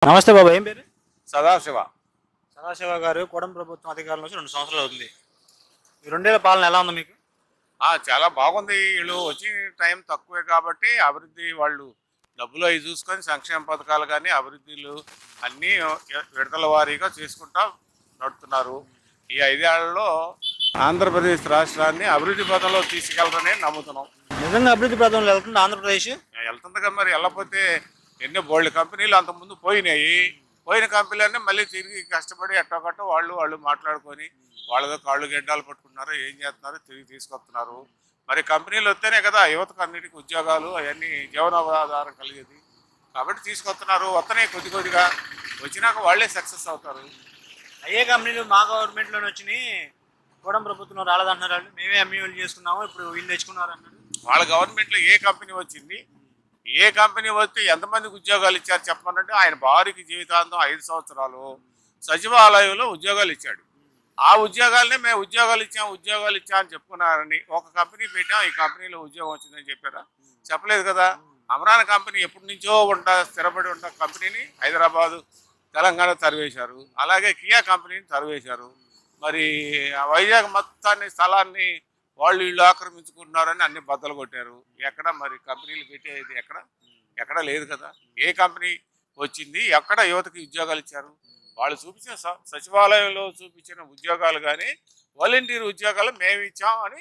నమస్తే బాబా, ఏం పేరు? సదాశివ. సదాశివ గారు, కూటమి ప్రభుత్వం అధికారంలో వచ్చి 2 సంవత్సరాలు అవుతుంది. ఈ 2 ఏళ్ల పాలన ఎలా ఉంది మీకు? చాలా బాగుంది. వీళ్ళు వచ్చి టైం తక్కువే కాబట్టి అభివృద్ధి వాళ్ళు డబ్బులు అవి చూసుకొని సంక్షేమ పథకాలు కానీ అభివృద్ధిలు అన్నీ విడతల వారీగా చేసుకుంటా నడుపుతున్నారు. ఈ 5 ఏళ్లలో ఆంధ్రప్రదేశ్ రాష్ట్రాన్ని అభివృద్ధి పథంలో తీసుకెళ్తారని నమ్ముతున్నాం. నిజంగా అభివృద్ధి పథంలో వెళ్తుంది ఆంధ్రప్రదేశ్? వెళ్తుందిగా, మరి వెళ్ళకపోతే ఎన్నో బోల్డ్ కంపెనీలు అంతకుముందు పోయినాయి. పోయిన కంపెనీలన్నీ మళ్ళీ తిరిగి కష్టపడి ఎట్టోకట్ట వాళ్ళు మాట్లాడుకొని వాళ్ళతో కాళ్ళు గెడ్డాలు పట్టుకుంటున్నారు, ఏం చేస్తున్నారు, తిరిగి తీసుకొస్తున్నారు. మరి కంపెనీలు వస్తేనే కదా యువతకు అన్నిటికీ ఉద్యోగాలు అవన్నీ జీవనాధారం కలిగేది. కాబట్టి తీసుకొస్తున్నారు. వస్తనే కొద్ది కొద్దిగా వచ్చినాక వాళ్ళే సక్సెస్ అవుతారు. అయ్యే కంపెనీలు మా గవర్నమెంట్లోనే వచ్చినాయి, కూటమి ప్రభుత్వంలో రాలేదంటున్నారు. వాళ్ళు మేమే ఎంఈఓలు చేసుకున్నాము, ఇప్పుడు వీళ్ళు తెచ్చుకున్నారు అన్నారు. వాళ్ళ గవర్నమెంట్లో ఏ కంపెనీ వచ్చింది, ఏ కంపెనీ వస్తే ఎంతమందికి ఉద్యోగాలు ఇచ్చారు చెప్పమనంటే ఆయన భార్యకి జీవితాంతం 5 సంవత్సరాలు సచివాలయంలో ఉద్యోగాలు ఇచ్చాడు. ఆ ఉద్యోగాలనే మేము ఉద్యోగాలు ఇచ్చాం అని చెప్పుకున్నారని ఒక కంపెనీ పెట్టాం, ఈ కంపెనీలో ఉద్యోగం వచ్చిందని చెప్పారా? చెప్పలేదు కదా. అమరాన్ కంపెనీ ఎప్పటి నుంచో స్థిరపడి కంపెనీని హైదరాబాదు తెలంగాణ తరివేశారు. అలాగే కియా కంపెనీని తరివేశారు. మరి వైజాగ్ మొత్తాన్ని స్థలాన్ని వీళ్ళు ఆక్రమించుకుంటున్నారని అన్ని బద్దలు కొట్టారు. ఎక్కడ మరి కంపెనీలు పెట్టేది ఎక్కడ లేదు కదా. ఏ కంపెనీ వచ్చింది, ఎక్కడ యువతకి ఉద్యోగాలు ఇచ్చారు? వాళ్ళు చూపించిన సచివాలయంలో చూపించిన ఉద్యోగాలు కానీ వాలంటీర్ ఉద్యోగాలు మేము ఇచ్చాం అని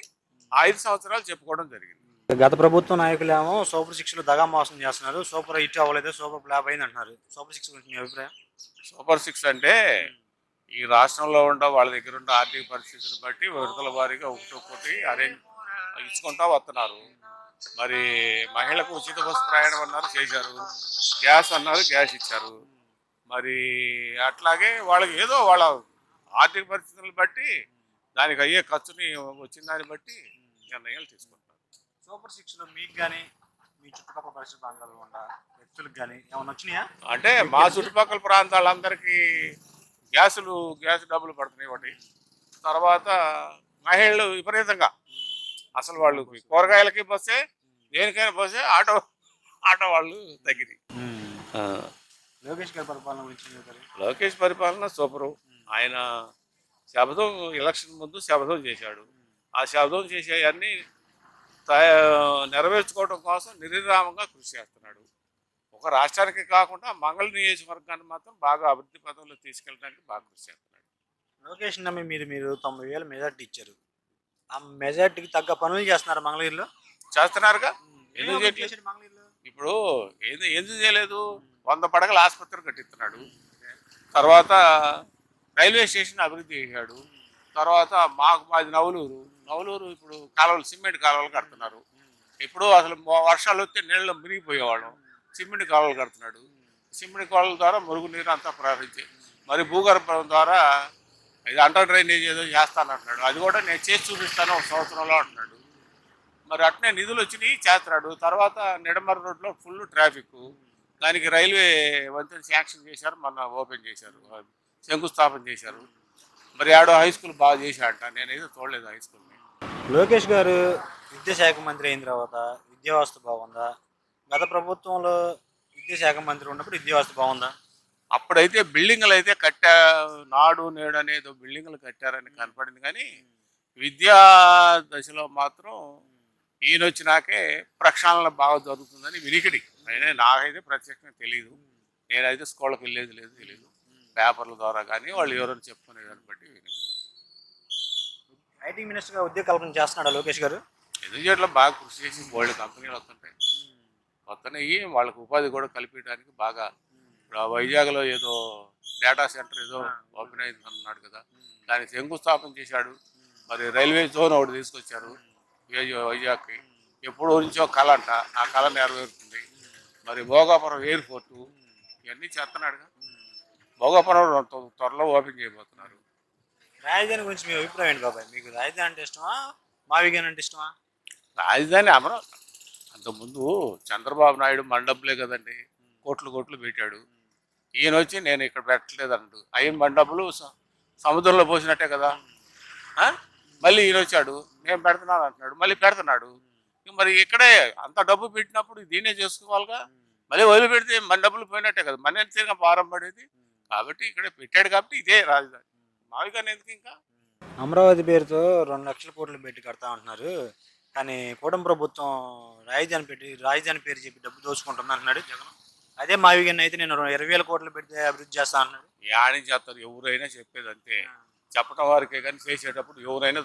5 సంవత్సరాలు చెప్పుకోవడం జరిగింది. గత ప్రభుత్వ నాయకులేమో సూపర్ 6లో దగా మోసం చేస్తున్నారు, సూపర్ హిట్ అవ్వలేదు, సూపర్ ఫ్లాప్ అయింది అంటున్నారు. సూపర్ 6 గురించి మీ అభిప్రాయం? సూపర్ 6 అంటే ఈ రాష్ట్రంలో వాళ్ళ దగ్గర ఉన్న ఆర్థిక పరిస్థితిని బట్టి విడతల వారీగా ఒక్కొక్కటి అరేంజ్ ఇచ్చుకుంటా వస్తున్నారు. మరి మహిళలకు ఉచిత బస్సు ప్రయాణం అన్నారు, చేశారు. గ్యాస్ అన్నారు, గ్యాస్ ఇచ్చారు. మరి అట్లాగే వాళ్ళకి ఏదో వాళ్ళ ఆర్థిక పరిస్థితులను బట్టి దానికి అయ్యే ఖర్చుని వచ్చిన దాన్ని బట్టి నిర్ణయాలు తీసుకుంటారు. సూపర్ 6లో మీకు కానీ మీ చుట్టుపక్కల పరిసర ప్రాంతాల్లో ఉన్న వ్యక్తులకు కానీ ఏమైనా వచ్చినాయా? అంటే మా చుట్టుపక్కల ప్రాంతాలందరికీ గ్యాస్ డబ్బులు పడుతున్నాయి ఒకటి. తర్వాత మహిళలు విపరీతంగా అసలు వాళ్ళు కూరగాయలకి బస్సే, దేనికైనా బస్సే, ఆటో వాళ్ళు తగ్గింది. లోకేష్ గారి పరిపాలన గురించి? లోకేష్ పరిపాలన సూపరు. ఆయన శపథం ఎలక్షన్ ముందు శపథం చేశాడు. ఆ శపథం చేసేవన్నీ నెరవేర్చుకోవడం కోసం నిర్విరామంగా కృషి చేస్తున్నాడు. ఒక రాష్ట్రానికి కాకుండా మంగళ నియోజకవర్గాన్ని మాత్రం బాగా అభివృద్ధి పదంలో తీసుకెళ్ళడానికి బాగా కృషి చేస్తున్నాడు. లోకేష్ నమ్మి మీరు 90,000 మెజార్టీ ఇచ్చారు. ఆ మెజార్టీకి తగ్గ పనులు చేస్తున్నారు మంగళగిరిలో? చేస్తున్నారుగా. ఎందుకు చేయట్లేదు? ఇప్పుడు ఎందుకు చేయలేదు? 100 పడగల ఆసుపత్రి కట్టిస్తున్నాడు. తర్వాత రైల్వే స్టేషన్ అభివృద్ధి చేశాడు. తర్వాత మాది నవలూరు ఇప్పుడు కాలువలు, సిమెంట్ కాలువలు కడుతున్నారు. ఇప్పుడు అసలు వర్షాలు వస్తే నీళ్ళు మునిగిపోయేవాళ్ళం, సిమెంట్ కాలువలు కడుతున్నాడు. సిమెంట్ కాలువల ద్వారా మురుగునీరు అంతా ప్రవహించి మరి భూగర్భం ద్వారా ఇది అండర్ డ్రైనేజ్ ఏదో చేస్తానంటున్నాడు. అది కూడా నేను చేసి చూపిస్తాను 1 సంవత్సరంలో అంటున్నాడు. మరి అట్నే నిధులు వచ్చినాయి, చేస్తున్నాడు. తర్వాత నిడమర రోడ్లో ఫుల్ ట్రాఫిక్, దానికి రైల్వే వంతెన శాంక్షన్ చేశారు, మొన్న ఓపెన్ చేశారు, శంకుస్థాపన చేశారు. మరి ఆడో హై స్కూల్ బాగా చేశాడంట, నేనైతే చూడలేదు హై స్కూల్ని. లోకేష్ గారు విద్యాశాఖ మంత్రి అయిన తర్వాత విద్యా వ్యవస్థ బాగుందా? గత ప్రభుత్వంలో విద్యాశాఖ మంత్రి ఉన్నప్పుడు విద్యా వ్యవస్థ బాగుందా? అప్పుడైతే బిల్డింగ్లు అయితే నాడు నేడు అనేది బిల్డింగ్లు కట్టారని కనపడింది. కానీ విద్యా దశలో మాత్రం ఈయన వచ్చినాకే ప్రక్షాళన బాగా జరుగుతుందని వినికిడి. అయినా నాకైతే ప్రత్యేకంగా తెలియదు, నేనైతే స్కూళ్ళకి తెలియదు. పేపర్ల ద్వారా కానీ వాళ్ళు ఎవరైనా చెప్పుకునే దాన్ని బట్టి వినికిడి. ఐటీ మినిస్టర్గా ఉద్యోగ కల్పన చేస్తున్నాడు లోకేష్ గారు? ఎందుకు చేయట్లో బాగా కృషి చేసి బోల్డ్ కంపెనీలు వస్తుంటాయి, వస్తున్నాయి. వాళ్ళకి ఉపాధి కూడా కల్పించడానికి బాగా. ఇప్పుడు వైజాగ్లో ఏదో డేటా సెంటర్ ఏదో ఓపెన్ అయింది అన్నాడు కదా, దానికి శంకుస్థాపన చేశాడు. మరి రైల్వే జోన్ ఒకటి తీసుకొచ్చారు వైజాగ్కి. ఎప్పుడో నుంచో కళ అంట, ఆ కళ నెరవేరుతుంది. మరి భోగాపురం ఎయిర్పోర్టు ఇవన్నీ చేస్తున్నాడుగా. భోగాపురం త్వరలో ఓపెన్ చేయబోతున్నారు. రాజధాని గురించి మీ అభిప్రాయం ఏంటి బాబాయ్? మీకు రాజధాని అంటే ఇష్టమా, మావిగాని అంటే ఇష్టమా? రాజధాని అమరావతి. అంతకుముందు చంద్రబాబు నాయుడు మన డబ్బులే కదండి, కోట్లు పెట్టాడు. ఈయన వచ్చి నేను ఇక్కడ పెట్టలేదు అంటు, అయిన మన డబ్బులు సముద్రంలో పోసినట్టే కదా. మళ్ళీ ఈయన వచ్చాడు, నేను పెడుతున్నాను అంటున్నాడు, మళ్ళీ పెడుతున్నాడు. మరి ఇక్కడే అంత డబ్బు పెట్టినప్పుడు దీన్నే చేసుకోవాలిగా. మళ్ళీ వదిలిపెడితే మన డబ్బులు పోయినట్టే కదా, మన ఎంతగా భారం పడేది. కాబట్టి ఇక్కడ పెట్టాడు కాబట్టి ఇదే రాజధాని, మావిగానే ఎందుకు ఇంకా. అమరావతి పేరుతో 2 లక్షల కోట్లు పెట్టి కడతా అంటున్నారు. కానీ కూటమి ప్రభుత్వం రాజధాని పేరు చెప్పి డబ్బు దోచుకుంటుంది అంటున్నాడు జగన్. అదే మావిగన్ అయితే నేను 20,000 కోట్లు పెడితే అభివృద్ధి చేస్తా అన్నాడు. యాని చేస్తారు, ఎవరైనా చెప్పేది అంతే. చెప్పడం వారికే కానీ చేసేటప్పుడు ఎవరైనా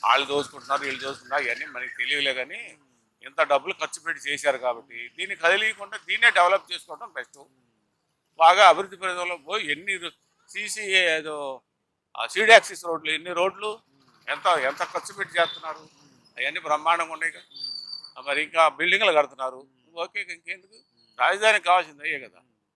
వాళ్ళు దోచుకుంటున్నారు, వీళ్ళు దోచుకుంటున్నారు, ఇవన్నీ మనకి తెలియలే. కానీ ఇంత డబ్బులు ఖర్చు పెట్టి చేశారు కాబట్టి దీన్ని కదిలియకుండా దీన్నే డెవలప్ చేసుకోవడం బెస్ట్. బాగా అభివృద్ధి ప్రదేశంలో పోయి ఎన్ని సీసీ ఏదో సీడ్ యాక్సిస్ రోడ్లు, ఎన్ని రోడ్లు ఎంత ఎంత ఖర్చు పెట్టి చేస్తున్నారు, అవన్నీ బ్రహ్మాండంగా ఉన్నాయి కదా. మరి ఇంకా బిల్డింగ్లు కడుతున్నారు. ఓకే, ఇంకెందుకు రాజధానికి కావాల్సింది అయ్యే కదా.